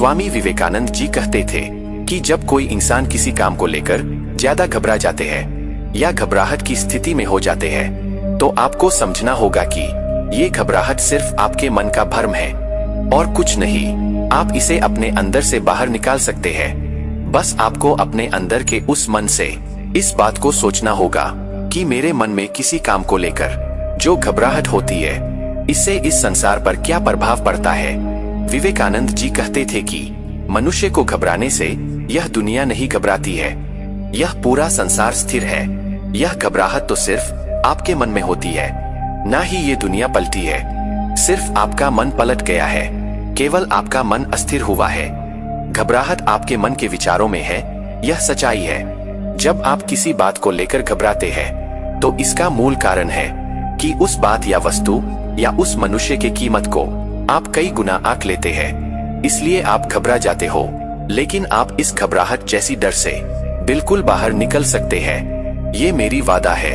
स्वामी विवेकानंद जी कहते थे कि जब कोई इंसान किसी काम को लेकर ज्यादा घबरा जाते हैं या घबराहट की स्थिति में हो जाते हैं तो आपको समझना होगा कि ये घबराहट सिर्फ आपके मन का भ्रम है और कुछ नहीं। आप इसे अपने अंदर से बाहर निकाल सकते हैं। बस आपको अपने अंदर के उस मन से इस बात को सोचना होगा कि मेरे मन में किसी काम को लेकर जो घबराहट होती है इससे इस संसार पर क्या प्रभाव पड़ता है। विवेकानंद जी कहते थे कि मनुष्य को घबराने से यह दुनिया नहीं घबराती है, यह पूरा संसार स्थिर है। यह घबराहट तो सिर्फ आपके मन में होती है, ना ही ये दुनिया पलटी है। सिर्फ आपका मन पलट गया है, केवल आपका मन अस्थिर हुआ है। घबराहट आपके मन के विचारों में है, यह सच्चाई है। जब आप किसी बात को लेकर घबराते हैं तो इसका मूल कारण है कि उस बात या वस्तु या उस मनुष्य की कीमत को आप कई गुना आंक लेते हैं, इसलिए आप घबरा जाते हो। लेकिन आप इस घबराहट जैसी डर से बिल्कुल बाहर निकल सकते हैं। ये मेरी वादा है।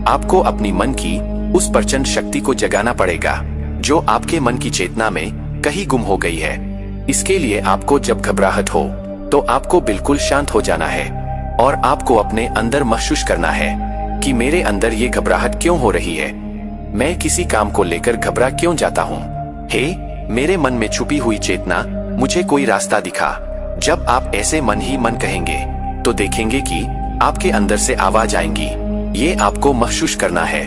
आपको अपनी मन की उस प्रचंड शक्ति को जगाना पड़ेगा जो आपके मन की चेतना में कहीं गुम हो गई है। इसके लिए आपको जब घबराहट हो तो आपको बिल्कुल शांत हो जाना है और आपको अपने अंदर महसूस करना है कि मेरे अंदर ये घबराहट क्यों हो रही है, मैं किसी काम को लेकर घबरा क्यों जाता हूँ। हे मेरे मन में छुपी हुई चेतना, मुझे कोई रास्ता दिखा। जब आप ऐसे मन ही मन कहेंगे तो देखेंगे कि आपके अंदर से आवाज आएंगी। ये आपको महसूस करना है।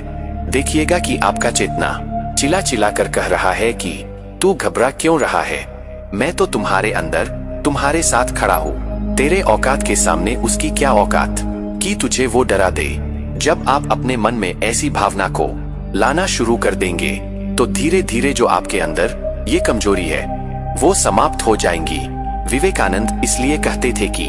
देखिएगा कि आपका चेतना चिल्ला चिल्ला कर कह रहा है कि तू घबरा क्यों रहा है, मैं तो तुम्हारे अंदर तुम्हारे साथ खड़ा हूँ। तेरे औकात के सामने उसकी क्या औकात कि तुझे वो डरा दे। जब आप अपने मन में ऐसी भावना को लाना शुरू कर देंगे तो धीरे धीरे जो आपके अंदर ये कमजोरी है वो समाप्त हो जाएंगी। विवेकानंद इसलिए कहते थे कि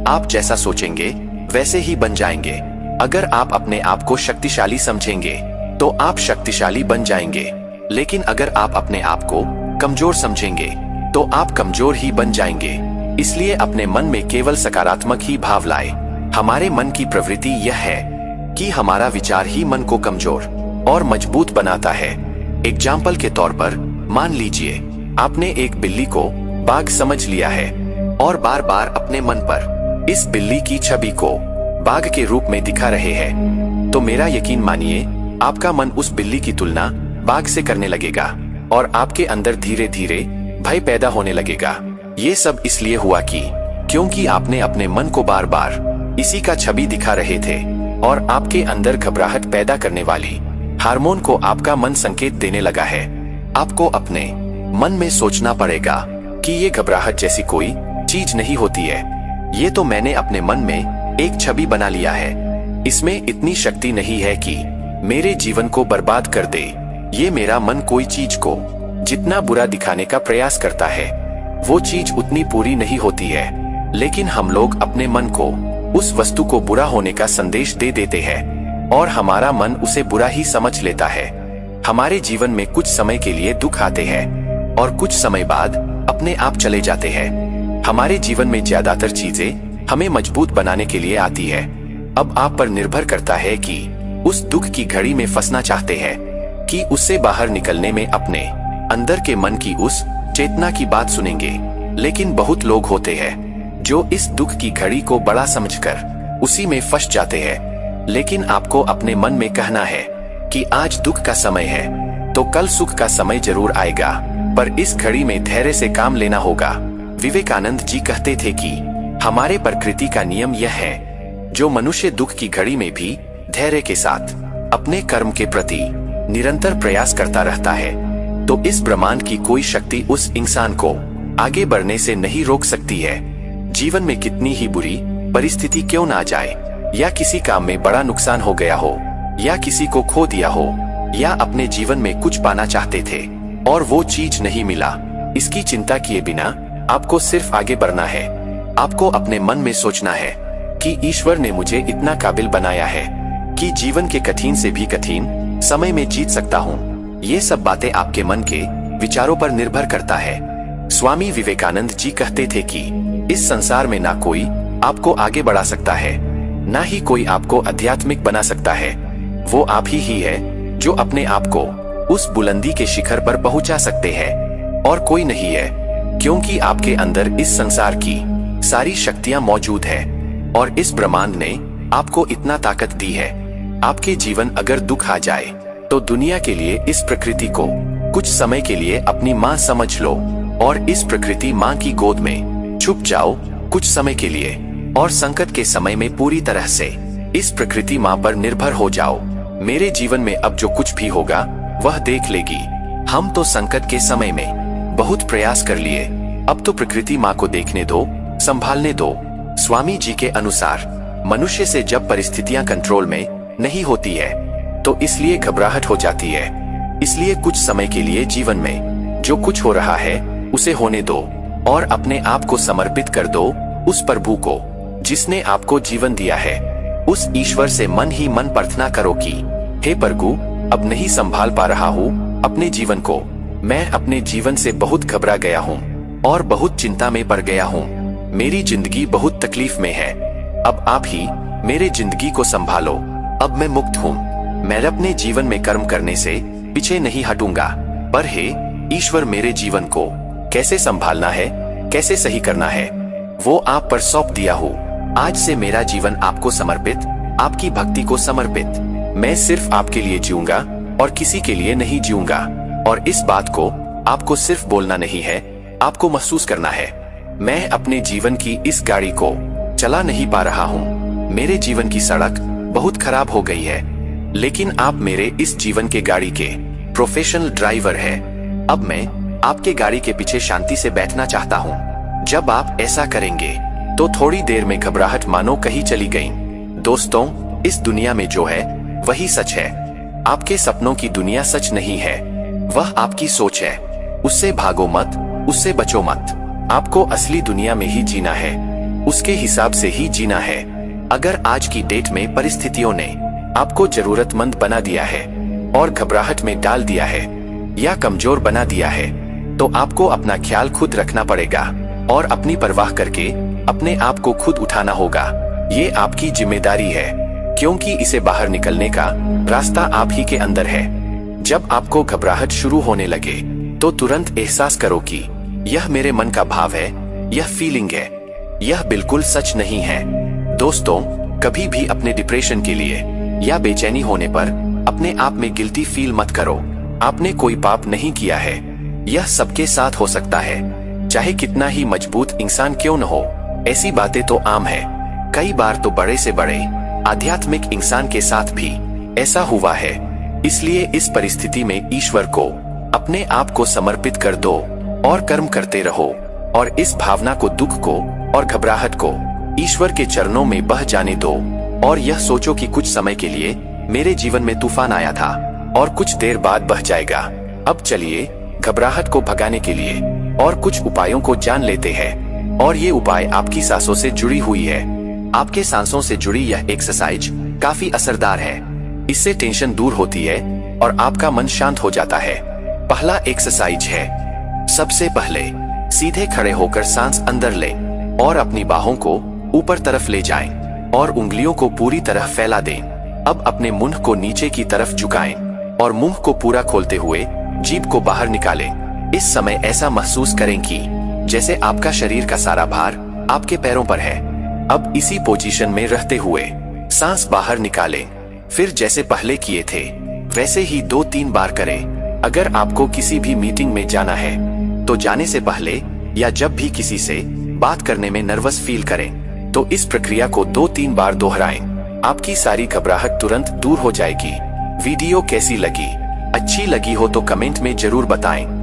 आप जैसा सोचेंगे वैसे ही बन जाएंगे। अगर आप अपने आप को शक्तिशाली समझेंगे तो आप शक्तिशाली बन जाएंगे, लेकिन अगर आप अपने आप को कमजोर समझेंगे तो आप कमजोर ही बन जाएंगे। इसलिए अपने मन में केवल सकारात्मक ही भाव लाए। हमारे मन की प्रवृत्ति यह है कि हमारा विचार ही मन को कमजोर और मजबूत बनाता है। एग्जाम्पल के तौर पर मान लीजिए आपने एक बिल्ली को बाघ समझ लिया है और बार बार अपने मन पर इस बिल्ली की छवि को बाघ के रूप में दिखा रहे हैं, तो मेरा यकीन मानिए आपका मन उस बिल्ली की तुलना बाघ से करने लगेगा और आपके अंदर धीरे धीरे भय पैदा होने लगेगा। ये सब इसलिए हुआ क्योंकि आपने अपने मन को बार बार इसी का छवि दिखा रहे थे और आपके अंदर घबराहट पैदा करने वाली हार्मोन को आपका मन संकेत देने लगा है। आपको अपने मन में सोचना पड़ेगा कि ये घबराहट जैसी कोई चीज नहीं होती है, ये तो मैंने अपने मन में एक छवि बना लिया है। इसमें इतनी शक्ति नहीं है कि मेरे जीवन को बर्बाद कर दे। ये मेरा मन कोई चीज को जितना बुरा दिखाने का प्रयास करता है वो चीज उतनी पूरी नहीं होती है, लेकिन हम लोग अपने मन को उस वस्तु को बुरा होने का संदेश दे देते हैं और हमारा मन उसे बुरा ही समझ लेता है। हमारे जीवन में कुछ समय के लिए दुख आते हैं और कुछ समय बाद अपने आप चले जाते हैं। हमारे जीवन में ज्यादातर चीजें हमें मजबूत बनाने के लिए आती है। अब आप पर निर्भर करता है कि उस दुख की घड़ी में फंसना चाहते हैं कि उससे बाहर निकलने में अपने अंदर के मन की उस चेतना की बात सुनेंगे। लेकिन बहुत लोग होते हैं जो इस दुख की घड़ी को बड़ा समझकर उसी में फंस जाते हैं। लेकिन आपको अपने मन में कहना है कि आज दुख का समय है तो कल सुख का समय जरूर आएगा, पर इस घड़ी में धैर्य से काम लेना होगा। विवेकानंद जी कहते थे कि हमारे प्रकृति का नियम यह है, जो मनुष्य दुख की घड़ी में भी धैर्य के साथ अपने कर्म के प्रति निरंतर प्रयास करता रहता है तो इस ब्रह्मांड की कोई शक्ति उस इंसान को आगे बढ़ने से नहीं रोक सकती है। जीवन में कितनी ही बुरी परिस्थिति क्यों ना जाए, या किसी काम में बड़ा नुकसान हो गया हो, या किसी को खो दिया हो, या अपने जीवन में कुछ पाना चाहते थे और वो चीज नहीं मिला, इसकी चिंता किए बिना आपको सिर्फ आगे बढ़ना है। आपको अपने मन में सोचना है कि ईश्वर ने मुझे इतना काबिल बनाया है कि जीवन के कठिन से भी कठिन समय में जीत सकता हूँ। ये सब बातें आपके मन के विचारों पर निर्भर करता है। स्वामी विवेकानंद जी कहते थे कि इस संसार में ना कोई आपको आगे बढ़ा सकता है, ना ही कोई आपको आध्यात्मिक बना सकता है। वो आप ही है जो अपने आप को उस बुलंदी के शिखर पर पहुंचा सकते हैं और कोई नहीं है। क्योंकि आपके अंदर इस संसार की सारी शक्तियां मौजूद है और इस ब्रह्मांड ने आपको इतना ताकत दी है। आपके जीवन अगर दुख आ जाए तो दुनिया के लिए इस प्रकृति को कुछ समय के लिए अपनी माँ समझ लो और इस प्रकृति माँ की गोद में छुप जाओ कुछ समय के लिए और संकट के समय में पूरी तरह से इस प्रकृति माँ पर निर्भर हो जाओ। मेरे जीवन में अब जो कुछ भी होगा वह देख लेगी। हम तो संकट के समय में बहुत प्रयास कर लिए, अब तो प्रकृति माँ को देखने दो, संभालने दो। स्वामी जी के अनुसार मनुष्य से जब परिस्थितियां कंट्रोल में नहीं होती है तो इसलिए घबराहट हो जाती है। इसलिए कुछ समय के लिए जीवन में जो कुछ हो रहा है उसे होने दो और अपने आप को समर्पित कर दो उस प्रभु को जिसने आपको जीवन दिया है। उस ईश्वर से मन ही मन प्रार्थना करो कि हे प्रभु, अब नहीं संभाल पा रहा हूँ अपने जीवन को, मैं अपने जीवन से बहुत घबरा गया हूँ और बहुत चिंता में पड़ गया हूँ। मेरी जिंदगी बहुत तकलीफ में है, अब आप ही मेरे जिंदगी को संभालो। अब मैं मुक्त हूँ, मैं अपने जीवन में कर्म करने से पीछे नहीं हटूंगा, पर हे ईश्वर, मेरे जीवन को कैसे संभालना है, कैसे सही करना है, वो आप पर सौंप दिया हूँ। आज से मेरा जीवन आपको समर्पित, आपकी भक्ति को समर्पित। मैं सिर्फ आपके लिए जीऊंगा और किसी के लिए नहीं जीऊंगा। और इस बात को आपको सिर्फ बोलना नहीं है, आपको महसूस करना है। मैं अपने जीवन की इस गाड़ी को चला नहीं पा रहा हूँ, मेरे जीवन की सड़क बहुत खराब हो गई है, लेकिन आप मेरे इस जीवन के गाड़ी के प्रोफेशनल ड्राइवर है। अब मैं आपके गाड़ी के पीछे शांति से बैठना चाहता हूँ। जब आप ऐसा करेंगे तो थोड़ी देर में घबराहट मानो कहीं चली गई। दोस्तों, इस दुनिया में जो है वही सच है। आपके सपनों की दुनिया सच नहीं है, वह आपकी सोच है। उससे भागो मत, उससे बचो मत। आपको असली दुनिया में ही जीना है, उसके हिसाब से ही जीना है। अगर आज की डेट में परिस्थितियों ने आपको जरूरतमंद बना दिया है और घबराहट में डाल दिया है या कमजोर बना दिया है, तो आपको अपना ख्याल खुद रखना पड़ेगा और अपनी परवाह करके अपने आप को खुद उठाना होगा। ये आपकी जिम्मेदारी है, क्योंकि इसे बाहर निकलने का रास्ता आप ही के अंदर है। जब आपको घबराहट शुरू होने लगे तो तुरंत एहसास करो कि यह मेरे मन का भाव है, यह फीलिंग है, यह बिल्कुल सच नहीं है। दोस्तों, कभी भी अपने डिप्रेशन के लिए या बेचैनी होने पर अपने आप में गिल्टी फील मत करो। आपने कोई पाप नहीं किया है, यह सबके साथ हो सकता है, चाहे कितना ही मजबूत इंसान क्यों न हो। ऐसी बातें तो आम है, कई बार तो बड़े से बड़े आध्यात्मिक इंसान के साथ भी ऐसा हुआ है। इसलिए इस परिस्थिति में ईश्वर को अपने आप को समर्पित कर दो और कर्म करते रहो और इस भावना को, दुख को और घबराहट को ईश्वर के चरणों में बह जाने दो और यह सोचो कि कुछ समय के लिए मेरे जीवन में तूफान आया था और कुछ देर बाद बह जाएगा। अब चलिए घबराहट को भगाने के लिए और कुछ उपायों को जान लेते हैं। और ये उपाय आपकी सांसों से जुड़ी हुई है। आपके सांसों से जुड़ी यह एक्सरसाइज काफी असरदार है। इससे टेंशन दूर होती है और आपका मन शांत हो जाता है। पहला एक्सरसाइज है, सबसे पहले सीधे खड़े होकर सांस अंदर लें और अपनी बाहों को ऊपर तरफ ले जाएं और उंगलियों को पूरी तरह फैला दें। अब अपने मुंह को नीचे की तरफ झुकाएं और मुंह को पूरा खोलते हुए जीभ को बाहर निकालें। इस समय ऐसा महसूस करें कि जैसे आपका शरीर का सारा भार आपके पैरों पर है। अब इसी पोजीशन में रहते हुए सांस बाहर निकालें। फिर जैसे पहले किए थे वैसे ही 2-3 बार करें। अगर आपको किसी भी मीटिंग में जाना है तो जाने से पहले या जब भी किसी से बात करने में नर्वस फील करें तो इस प्रक्रिया को 2-3 बार दोहराएं। आपकी सारी घबराहट तुरंत दूर हो जाएगी। वीडियो कैसी लगी? अच्छी लगी हो तो कमेंट में जरूर बताएं।